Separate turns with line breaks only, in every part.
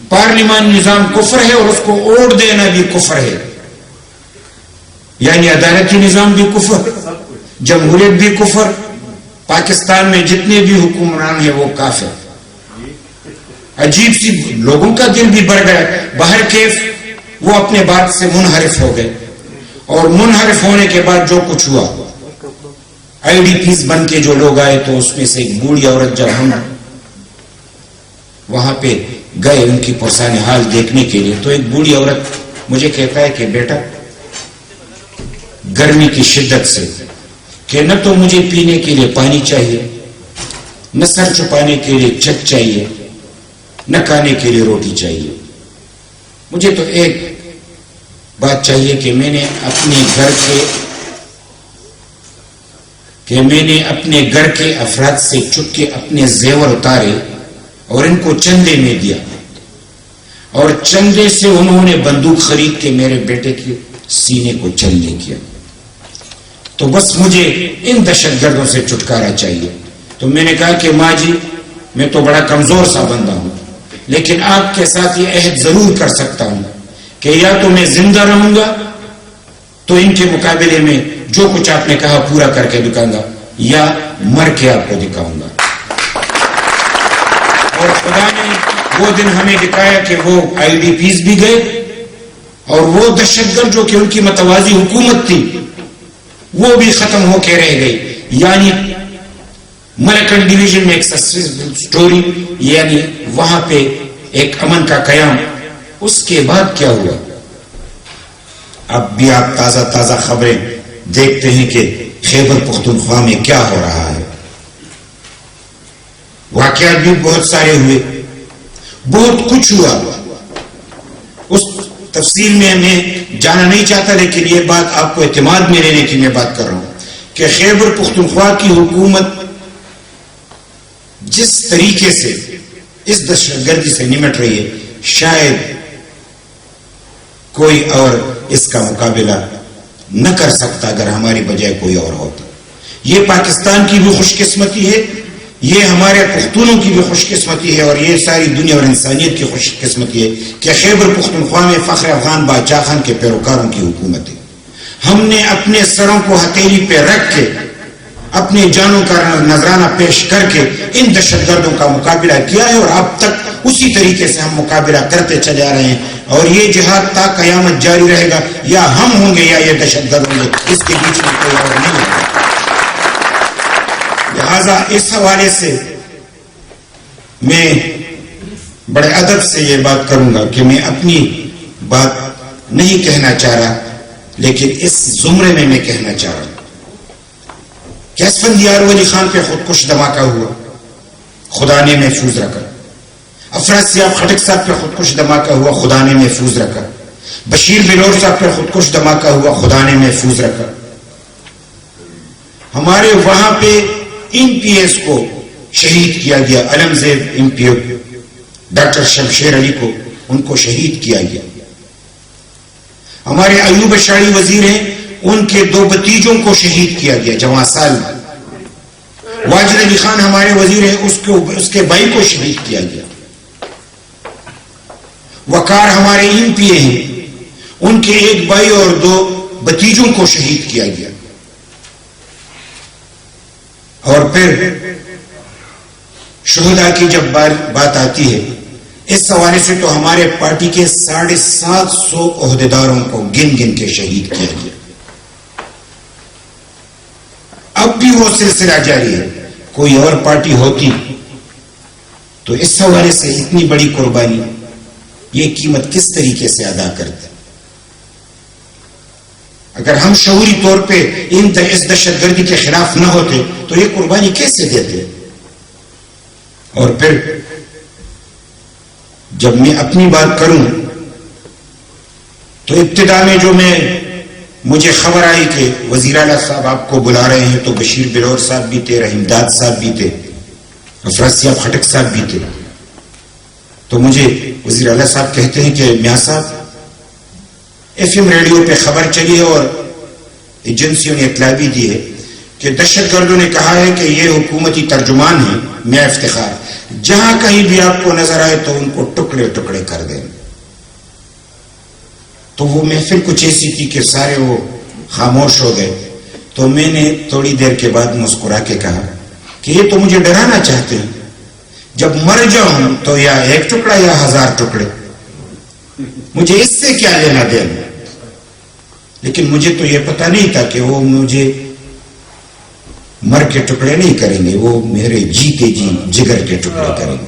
پارلیمان نظام کفر ہے اور اس کو اوڑ دینا بھی کفر ہے، یعنی عدالتی نظام بھی کفر، جمہوریت بھی کفر، پاکستان میں جتنے بھی حکمران ہیں وہ کافر۔ عجیب سی، لوگوں کا دل بھی بڑھ گیا، باہر کیف وہ اپنے بات سے منحرف ہو گئے، اور منحرف ہونے کے بعد جو کچھ ہوا، آئی ڈی پیز بن کے جو لوگ آئے تو اس میں سے ایک بوڑھی عورت، جب ہم وہاں پہ گئے ان کی پرسان حال دیکھنے کے لیے، تو ایک بوڑھی عورت مجھے کہتا ہے کہ بیٹا گرمی کی شدت سے کہ نہ تو مجھے پینے کے لیے پانی چاہیے، نہ سر چھپانے کے لیے چھت چاہیے، نہ کھانے کے لیے روٹی چاہیے، مجھے تو ایک بات چاہیے کہ میں نے اپنے گھر کے افراد سے چپ کے اپنے زیور اتارے اور ان کو چندے میں دیا، اور چندے سے انہوں نے بندوق خرید کے میرے بیٹے کے سینے کو چلنے کیا، تو بس مجھے ان دہشت گردوں سے چھٹکارا چاہیے۔ تو میں نے کہا کہ ماں جی میں تو بڑا کمزور سا بندہ ہوں، لیکن آپ کے ساتھ یہ عہد ضرور کر سکتا ہوں کہ یا تو میں زندہ رہوں گا تو ان کے مقابلے میں جو کچھ آپ نے کہا پورا کر کے دکھاؤں گا، یا مر کے آپ کو دکھاؤں گا۔ اور خدا نے وہ دن ہمیں دکھایا کہ وہ آئی ڈی پیز بھی گئے، اور وہ دہشت گرد جو کہ ان کی متوازی حکومت تھی وہ بھی ختم ہو کے رہ گئی۔ یعنی ملکن ڈویژن میں ایک سکسیسفل سٹوری، یعنی وہاں پہ ایک امن کا قیام۔ اس کے بعد کیا ہوا؟ اب بھی آپ تازہ خبریں دیکھتے ہیں کہ خیبر پختونخوا میں کیا ہو رہا ہے، واقعات بھی بہت سارے ہوئے، بہت کچھ ہوا۔ اس تفصیل میں جانا نہیں چاہتا، لیکن یہ بات آپ کو اعتماد میں لینے کی میں بات کر رہا ہوں کہ خیبر پختونخوا کی حکومت جس طریقے سے اس دہشت گردی سے نمٹ رہی ہے، شاید کوئی اور اس کا مقابلہ نہ کر سکتا اگر ہماری بجائے کوئی اور ہوتا۔ یہ پاکستان کی بھی خوش قسمتی ہے، یہ ہمارے پختونوں کی بھی خوش قسمتی ہے، اور یہ ساری دنیا اور انسانیت کی خوش قسمتی ہے کہ خیبر پختونخوا میں فخر افغان بادشاہ خان کے پیروکاروں کی حکومت ہے۔ ہم نے اپنے سروں کو ہتھیلی پہ رکھ کے، اپنے جانوں کا نذرانہ پیش کر کے ان دہشت گردوں کا مقابلہ کیا ہے، اور اب تک اسی طریقے سے ہم مقابلہ کرتے چلے آ رہے ہیں، اور یہ جہاد تا قیامت جاری رہے گا، یا ہم ہوں گے یا یہ دہشت گرد ہوں گے، اس کے بیچ میں کوئی اور نہیں ہے۔ لہذا اس حوالے سے میں بڑے ادب سے یہ بات کروں گا کہ میں اپنی بات نہیں کہنا چاہ رہا، لیکن اس زمرے میں کہنا چاہ رہا ہوں کہ اسفندیار ولی خان پہ خودکش دھماکہ ہوا، خدا نے محفوظ رکھا۔ افراسیاب خٹک صاحب پہ خودکش دھماکہ ہوا، خدا نے محفوظ رکھا۔ بشیر بلور صاحب پہ خودکش دھماکہ ہوا، خدا نے محفوظ رکھا۔ ہمارے وہاں پہ ایم پی ایس کو شہید کیا گیا، علم زیب ایم پی او ڈاکٹر شمشیر علی کو، ان کو شہید کیا گیا۔ ہمارے ایوب اشاعری وزیر ہیں، ان کے 2 بھتیجوں کو شہید کیا گیا جوان سال میں۔ واجد علی خان ہمارے وزیر ہیں، اس کے بھائی کو شہید کیا گیا۔ وقار ہمارے ایم پی اے ہیں، ان کے 1 بھائی اور 2 بھتیجوں کو شہید کیا گیا۔ اور پھر شہداء کی جب بات آتی ہے اس حوالے سے، تو ہمارے پارٹی کے 750 عہدیداروں کو گن گن کے شہید کیا گیا۔ اب بھی وہ سلسلہ جاری ہے۔ کوئی اور پارٹی ہوتی تو اس حوالے سے اتنی بڑی قربانی، یہ قیمت کس طریقے سے ادا کرتے؟ اگر ہم شعوری طور پہ اس دہشت گردی کے خلاف نہ ہوتے تو یہ قربانی کیسے دیتے؟ اور پھر جب میں اپنی بات کروں تو ابتدا میں جو مجھے خبر آئی کہ وزیر اعلیٰ صاحب آپ کو بلا رہے ہیں، تو بشیر بلور صاحب بھی تھے، رحیم داد صاحب بھی تھے، افراسیاب خٹک صاحب بھی تھے۔ تو مجھے وزیر اعلیٰ صاحب کہتے ہیں کہ میاں صاحب ایف ایم ریڈیو پہ خبر چلی ہے اور ایجنسیوں نے اطلاع بھی دی ہے کہ دہشت گردوں نے کہا ہے کہ یہ حکومتی ترجمان ہیں میاں افتخار، جہاں کہیں بھی آپ کو نظر آئے تو ان کو ٹکڑے ٹکڑے کر دیں. تو وہ محفل کچھ ایسی تھی کہ سارے وہ خاموش ہو گئے. تو میں نے تھوڑی دیر کے بعد مسکرا کے کہا کہ یہ تو مجھے ڈرانا چاہتے ہیں، جب مر جاؤں تو یا ایک ٹکڑا یا 1000 ٹکڑے، مجھے اس سے کیا لینا دینا. لیکن مجھے تو یہ پتا نہیں تھا کہ وہ مجھے مر کے ٹکڑے نہیں کریں گے، وہ میرے جیتے جی جگر کے ٹکڑے کریں گے.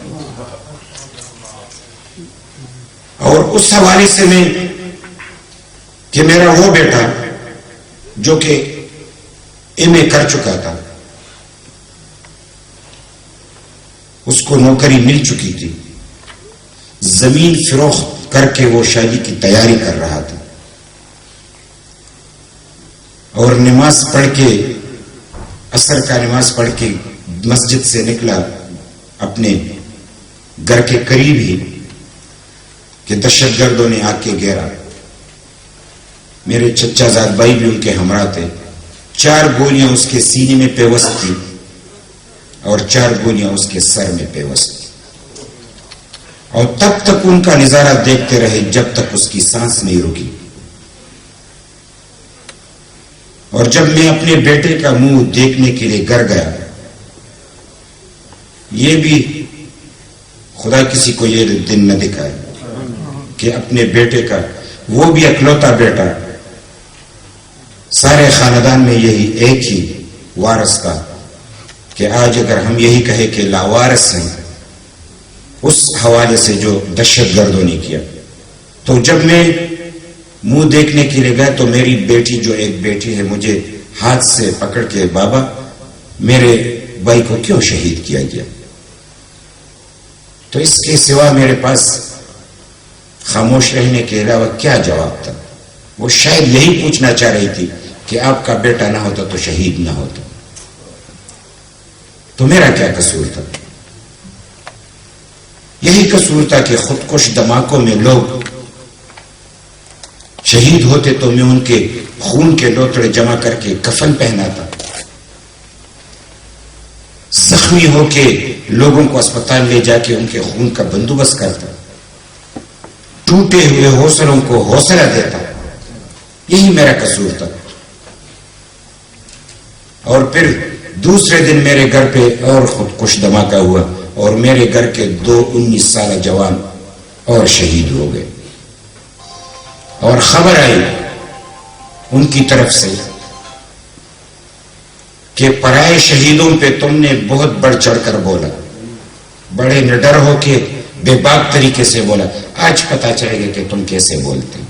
اور اس حوالے سے میں کہ میرا وہ بیٹا جو کہ ایم اے کر چکا تھا، اس کو نوکری مل چکی تھی، زمین فروخت کر کے وہ شادی کی تیاری کر رہا تھا، اور نماز پڑھ کے عصر کا نماز پڑھ کے مسجد سے نکلا اپنے گھر کے قریب ہی کہ دہشت گردوں نے آ کے گھیرا. میرے چچا زاد بھائی بھی ان کے ہمراہ تھے. 4 گولیاں اس کے سینے میں پیوست تھی اور 4 گولیاں اس کے سر میں پیوست تھی. اور تب تک ان کا نظارہ دیکھتے رہے جب تک اس کی سانس نہیں رکی. اور جب میں اپنے بیٹے کا منہ دیکھنے کے لیے گھر گیا، یہ بھی خدا کسی کو یہ دن نہ دکھائے کہ اپنے بیٹے کا، وہ بھی اکلوتا بیٹا، سارے خاندان میں یہی ایک ہی وارث کا، کہ آج اگر ہم یہی کہے کہ لاوارث ہیں اس حوالے سے جو دہشت گردوں نے کیا. تو جب میں منہ دیکھنے کے لیے گیا تو میری بیٹی، جو ایک بیٹی ہے، مجھے ہاتھ سے پکڑ کے، بابا میرے بھائی کو کیوں شہید کیا گیا؟ تو اس کے سوا میرے پاس خاموش رہنے کے علاوہ کیا جواب تھا؟ وہ شاید یہی پوچھنا چاہ رہی تھی کہ آپ کا بیٹا نہ ہوتا تو شہید نہ ہوتا. تو میرا کیا قصور تھا؟ یہی قصور تھا کہ خودکش دھماکوں میں لوگ شہید ہوتے تو میں ان کے خون کے لوتڑے جمع کر کے کفن پہناتا، زخمی ہو کے لوگوں کو اسپتال لے جا کے ان کے خون کا بندوبست کرتا، ٹوٹے ہوئے حوصلوں کو حوصلہ دیتا. یہی میرا قصور تھا. اور پھر دوسرے دن میرے گھر پہ اور خودکش دھماکہ ہوا اور میرے گھر کے 2 19 سالہ جوان اور شہید ہو گئے. اور خبر آئی ان کی طرف سے کہ پرائے شہیدوں پہ تم نے بہت بڑھ چڑھ کر بولا، بڑے نڈر ہو کے بے باک طریقے سے بولا. آج پتا چلے گا کہ تم کیسے بولتے.